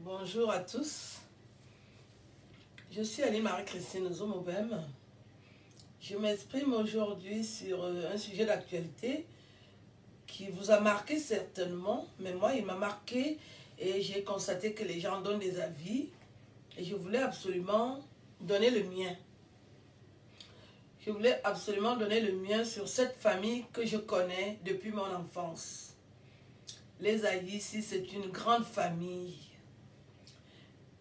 Bonjour à tous. Je suis Annie Marie-Christine Zomobem. Je m'exprime aujourd'hui sur un sujet d'actualité qui vous a marqué certainement, mais moi il m'a marqué et j'ai constaté que les gens donnent des avis et je voulais absolument donner le mien. Je voulais absolument donner le mien sur cette famille que je connais depuis mon enfance. Les Aïssi, c'est une grande famille.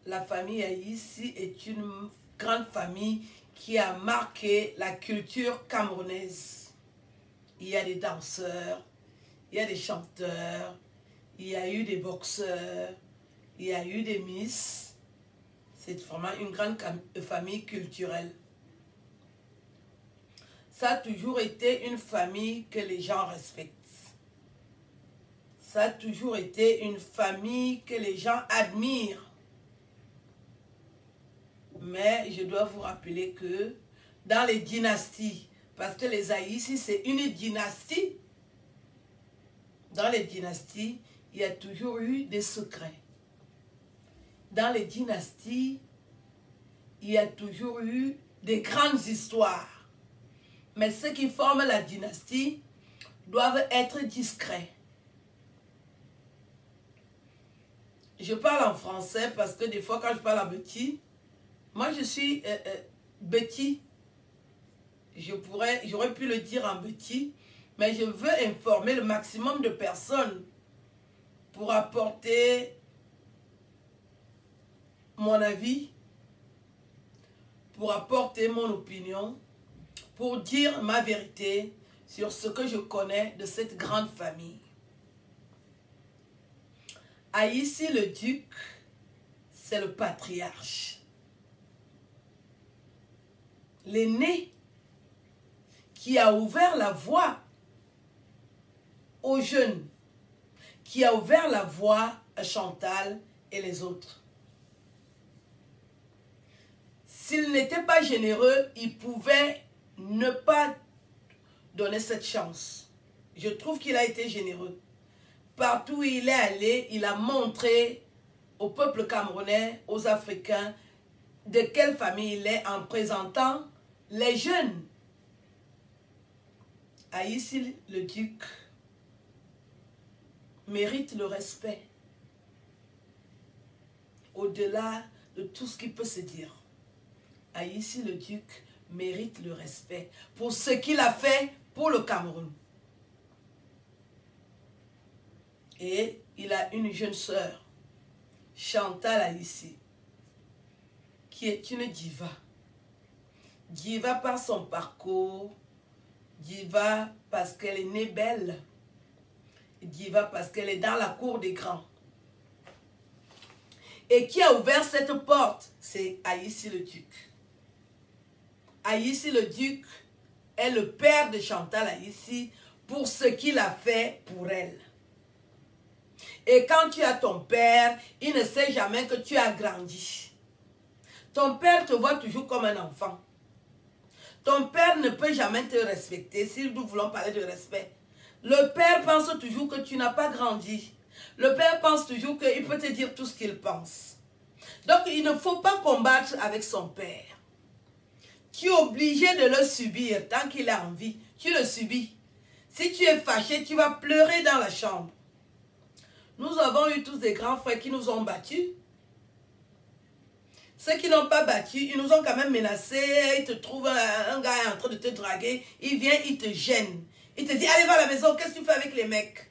La famille Aïssi est une grande famille qui a marqué la culture camerounaise. Il y a des danseurs, il y a des chanteurs, il y a eu des boxeurs, il y a eu des miss. C'est vraiment une grande famille culturelle. Ça a toujours été une famille que les gens respectent. Ça a toujours été une famille que les gens admirent. Mais je dois vous rappeler que dans les dynasties, parce que les Aïssi, c'est une dynastie, dans les dynasties, il y a toujours eu des secrets. Dans les dynasties, il y a toujours eu des grandes histoires. Mais ceux qui forment la dynastie doivent être discrets. Je parle en français parce que des fois quand je parle en petit, moi je suis petit. J'aurais pu le dire en petit, mais je veux informer le maximum de personnes pour apporter mon avis, pour apporter mon opinion, pour dire ma vérité sur ce que je connais de cette grande famille. Aïssi le duc, c'est le patriarche. L'aîné qui a ouvert la voie aux jeunes, qui a ouvert la voie à Chantal et les autres. S'il n'était pas généreux, il pouvait ne pas donner cette chance. Je trouve qu'il a été généreux. Partout où il est allé, il a montré au peuple camerounais, aux Africains, de quelle famille il est en présentant les jeunes. Aïssi le duc mérite le respect au-delà de tout ce qui peut se dire. Aïssi le duc mérite le respect pour ce qu'il a fait pour le Cameroun. Et il a une jeune sœur, Chantal Aïssi, qui est une diva. Diva par son parcours, diva parce qu'elle est née belle, diva parce qu'elle est dans la cour des grands. Et qui a ouvert cette porte? C'est Aïssi le duc. Aïssi le duc est le père de Chantal Aïssi pour ce qu'il a fait pour elle. Et quand tu as ton père, il ne sait jamais que tu as grandi. Ton père te voit toujours comme un enfant. Ton père ne peut jamais te respecter si nous voulons parler de respect. Le père pense toujours que tu n'as pas grandi. Le père pense toujours qu'il peut te dire tout ce qu'il pense. Donc il ne faut pas combattre avec son père. Tu es obligé de le subir tant qu'il a envie. Tu le subis. Si tu es fâché, tu vas pleurer dans la chambre. Nous avons eu tous des grands frères qui nous ont battus. Ceux qui n'ont pas battu, ils nous ont quand même menacés. Ils te trouvent un gars en train de te draguer. Il vient, il te gêne. Il te dit, allez, va à la maison, qu'est-ce que tu fais avec les mecs?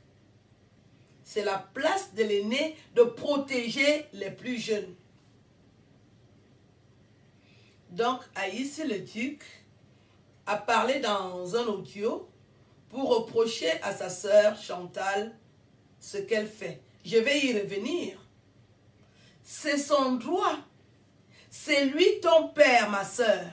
C'est la place de l'aîné de protéger les plus jeunes. Donc, Aïssi le duc a parlé dans un audio pour reprocher à sa sœur Chantal ce qu'elle fait. Je vais y revenir. C'est son droit. C'est lui ton père, ma sœur.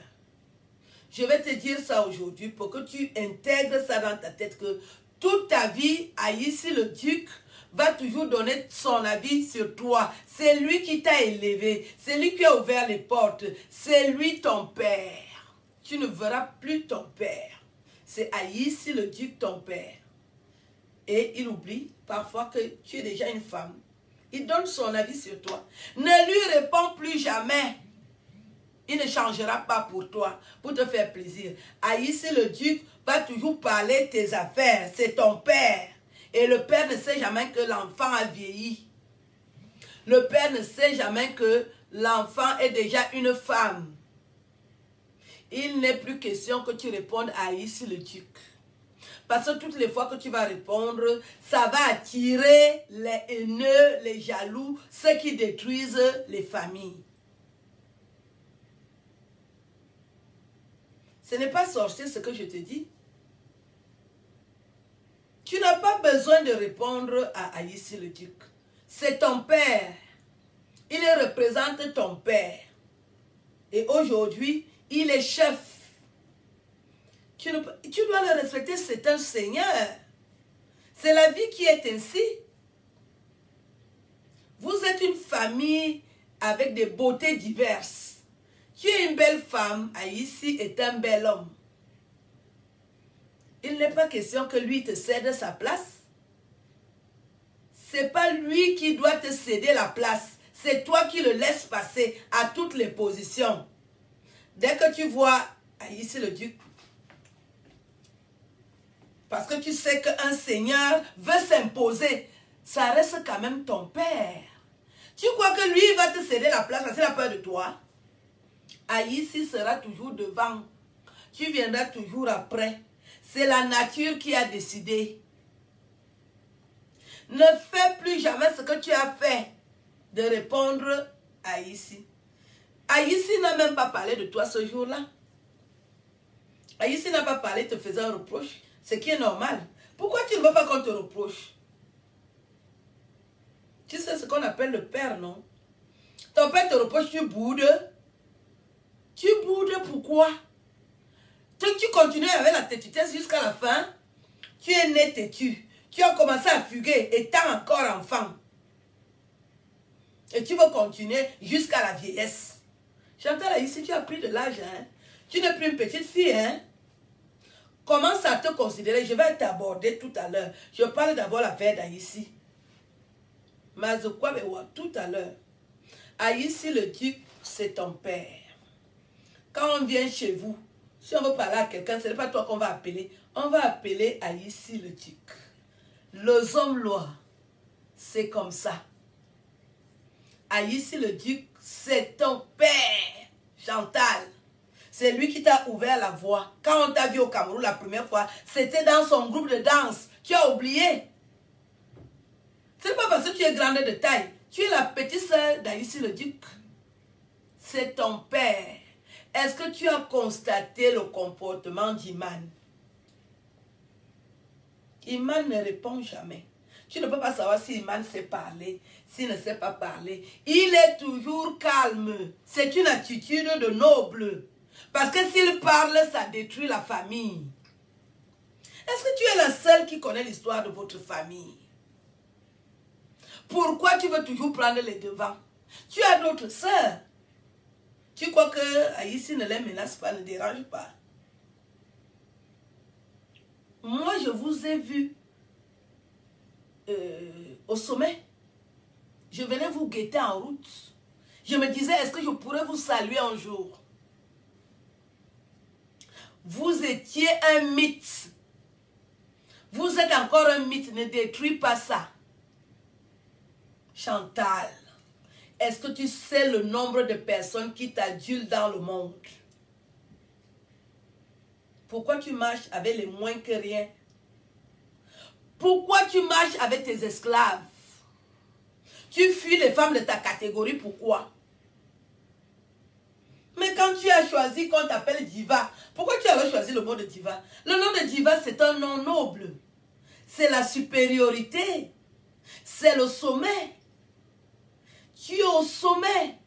Je vais te dire ça aujourd'hui pour que tu intègres ça dans ta tête que toute ta vie, Aïssi le duc va toujours donner son avis sur toi. C'est lui qui t'a élevé. C'est lui qui a ouvert les portes. C'est lui ton père. Tu ne verras plus ton père. C'est Aïssi le duc ton père. Et il oublie parfois que tu es déjà une femme. Il donne son avis sur toi. Ne lui réponds plus jamais. Il ne changera pas pour toi, pour te faire plaisir. Ici, le duc va toujours parler tes affaires. C'est ton père. Et le père ne sait jamais que l'enfant a vieilli. Le père ne sait jamais que l'enfant est déjà une femme. Il n'est plus question que tu répondes à ici le duc. Parce que toutes les fois que tu vas répondre, ça va attirer les haineux, les jaloux, ceux qui détruisent les familles. Ce n'est pas sorcier ce que je te dis. Tu n'as pas besoin de répondre à Aïssi le duc. C'est ton père. Il représente ton père. Et aujourd'hui, il est chef. Tu dois le respecter, c'est un seigneur. C'est la vie qui est ainsi. Vous êtes une famille avec des beautés diverses. Tu es une belle femme, Aïssi est un bel homme. Il n'est pas question que lui te cède sa place. Ce n'est pas lui qui doit te céder la place. C'est toi qui le laisses passer à toutes les positions. Dès que tu vois Aïssi le duc, parce que tu sais qu'un seigneur veut s'imposer, ça reste quand même ton père. Tu crois que lui va te céder la place parce qu'il a peur de toi? Aïssi sera toujours devant. Tu viendras toujours après. C'est la nature qui a décidé. Ne fais plus jamais ce que tu as fait de répondre à Aïssi. Aïssi n'a même pas parlé de toi ce jour-là. Aïssi n'a pas parlé, te faisant un reproche, ce qui est normal. Pourquoi tu ne veux pas qu'on te reproche? Tu sais ce qu'on appelle le père, non? Ton père te reproche, tu boudes. Tu boudes pourquoi? Tu continues avec la têtutesse jusqu'à la fin. Tu es né têtu. Tu as commencé à fuguer étant encore enfant. Et tu veux continuer jusqu'à la vieillesse. Chantal, ici, tu as pris de l'âge. Hein? Tu n'es plus une petite fille. Hein? Commence à te considérer. Je vais t'aborder tout à l'heure. Je parle d'abord l'affaire d'Aïssi. Mais tout à l'heure. Aïssi le duc, c'est ton père. Quand on vient chez vous, si on veut parler à quelqu'un, ce n'est pas toi qu'on va appeler. On va appeler Aïssi le duc. Les hommes lois, c'est comme ça. Aïssi le duc, c'est ton père, Chantal. C'est lui qui t'a ouvert la voie. Quand on t'a vu au Cameroun la première fois, c'était dans son groupe de danse. Tu as oublié. Ce n'est pas parce que tu es grande de taille. Tu es la petite sœur d'Aïssi le duc. C'est ton père. Est-ce que tu as constaté le comportement d'Iman? Iman ne répond jamais. Tu ne peux pas savoir si Iman sait parler, s'il ne sait pas parler. Il est toujours calme. C'est une attitude de noble. Parce que s'il parle, ça détruit la famille. Est-ce que tu es la seule qui connaît l'histoire de votre famille? Pourquoi tu veux toujours prendre les devants? Tu as d'autres sœurs. Tu crois que Aïssi ne les menace pas, ne dérange pas? Moi, je vous ai vu au sommet. Je venais vous guetter en route. Je me disais, est-ce que je pourrais vous saluer un jour? Vous étiez un mythe. Vous êtes encore un mythe, ne détruis pas ça. Chantal, est-ce que tu sais le nombre de personnes qui t'adulent dans le monde? Pourquoi tu marches avec les moins que rien? Pourquoi tu marches avec tes esclaves? Tu fuis les femmes de ta catégorie, pourquoi? Mais quand tu as choisi qu'on t'appelle diva, pourquoi tu avais choisi le mot de diva? Le nom de diva, c'est un nom noble. C'est la supériorité. C'est le sommet. Tu es au sommet.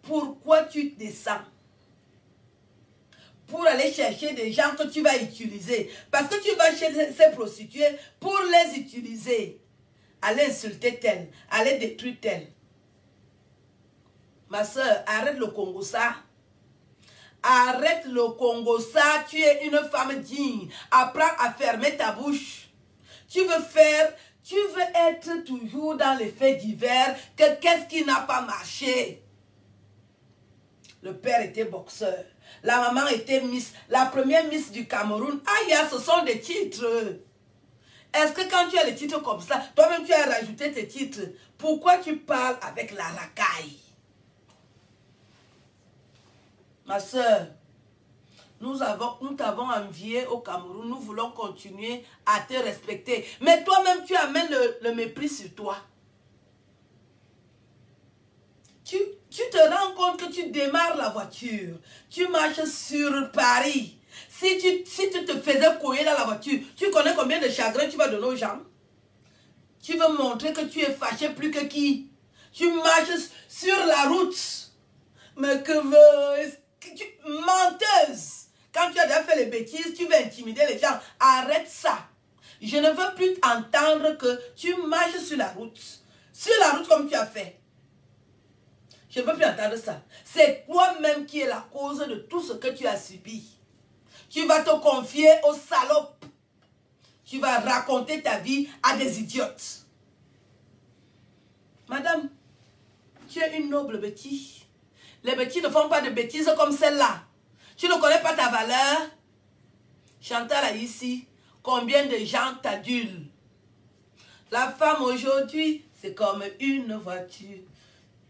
Pourquoi tu descends? Pour aller chercher des gens que tu vas utiliser. Parce que tu vas chez ces prostituées pour les utiliser. Aller insulter tel, aller détruire tel. Ma soeur, arrête le Congo-ça. Arrête le Congo-ça. Tu es une femme digne. Apprends à fermer ta bouche. Tu veux faire Tu veux être toujours dans les faits divers, que qu'est-ce qui n'a pas marché? Le père était boxeur. La maman était Miss, la première Miss du Cameroun. Aïe, ce sont des titres. Est-ce que quand tu as les titres comme ça, toi-même tu as rajouté tes titres? Pourquoi tu parles avec la racaille? Ma soeur, nous t'avons envié au Cameroun. Nous voulons continuer à te respecter. Mais toi-même, tu amènes le mépris sur toi. Tu te rends compte que tu démarres la voiture. Tu marches sur Paris. Si tu te faisais couiller dans la voiture, tu connais combien de chagrins tu vas donner aux gens? Tu veux montrer que tu es fâché plus que qui? Tu marches sur la route. Mais que veux... Menteuse! Quand tu as déjà fait les bêtises, tu veux intimider les gens. Arrête ça. Je ne veux plus entendre que tu marches sur la route. Sur la route comme tu as fait. Je ne veux plus entendre ça. C'est toi-même qui es la cause de tout ce que tu as subi. Tu vas te confier aux salopes. Tu vas raconter ta vie à des idiotes. Madame, tu es une noble bêtise. Les bêtises ne font pas de bêtises comme celle-là. Tu ne connais pas ta valeur. Chantal a ici, combien de gens t'adulent. La femme aujourd'hui, c'est comme une voiture.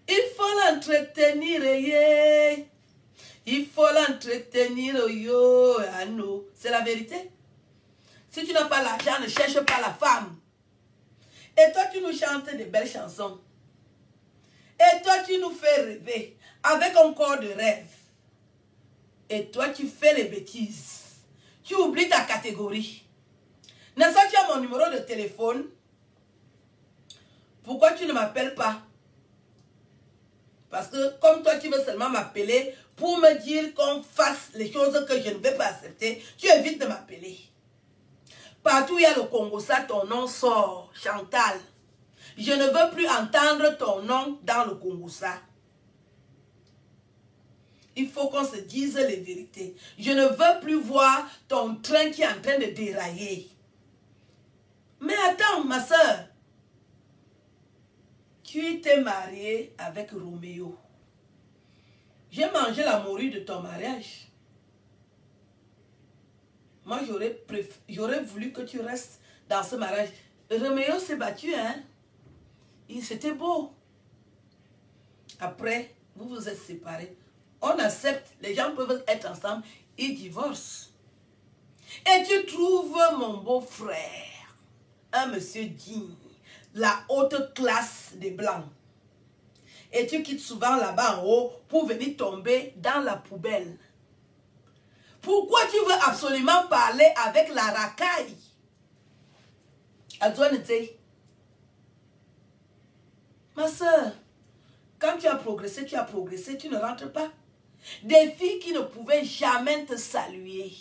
Il faut l'entretenir, yeah. Il faut l'entretenir, yo, c'est la vérité. Si tu n'as pas l'argent, ne cherche pas la femme. Et toi, tu nous chantes de belles chansons. Et toi, tu nous fais rêver avec un corps de rêve. Et toi, tu fais les bêtises. Tu oublies ta catégorie. N'est-ce pas, tu as mon numéro de téléphone? Pourquoi tu ne m'appelles pas? Parce que comme toi, tu veux seulement m'appeler pour me dire qu'on fasse les choses que je ne vais pas accepter, tu évites de m'appeler. Partout où il y a le Congo, ça, ton nom sort, Chantal. Je ne veux plus entendre ton nom dans le Congo, ça. Il faut qu'on se dise les vérités. Je ne veux plus voir ton train qui est en train de dérailler. Mais attends, ma soeur. Tu t'es mariée avec Roméo. J'ai mangé la morue de ton mariage. Moi, j'aurais voulu que tu restes dans ce mariage. Roméo s'est battu, hein. C'était beau. Après, vous vous êtes séparés. On accepte, les gens peuvent être ensemble, ils divorcent. Et tu trouves mon beau-frère, un monsieur digne, la haute classe des Blancs. Et tu quittes souvent là-bas en haut pour venir tomber dans la poubelle. Pourquoi tu veux absolument parler avec la racaille? Ma soeur, quand tu as progressé, tu ne rentres pas. Des filles qui ne pouvaient jamais te saluer.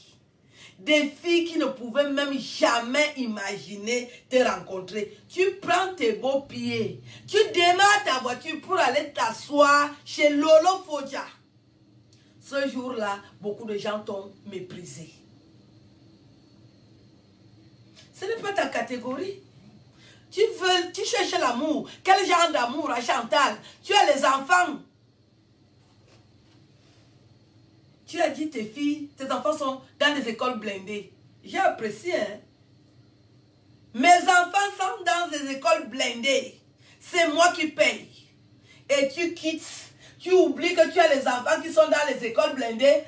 Des filles qui ne pouvaient même jamais imaginer te rencontrer. Tu prends tes beaux pieds. Tu démarres ta voiture pour aller t'asseoir chez Lolo Fodja. Ce jour-là, beaucoup de gens t'ont méprisé. Ce n'est pas ta catégorie. Tu cherches l'amour. Quel genre d'amour à Chantal? Tu as les enfants. Tu as dit tes filles, tes enfants sont dans des écoles blindées. J'ai apprécié. Hein? Mes enfants sont dans des écoles blindées. C'est moi qui paye. Et tu quittes. Tu oublies que tu as les enfants qui sont dans les écoles blindées.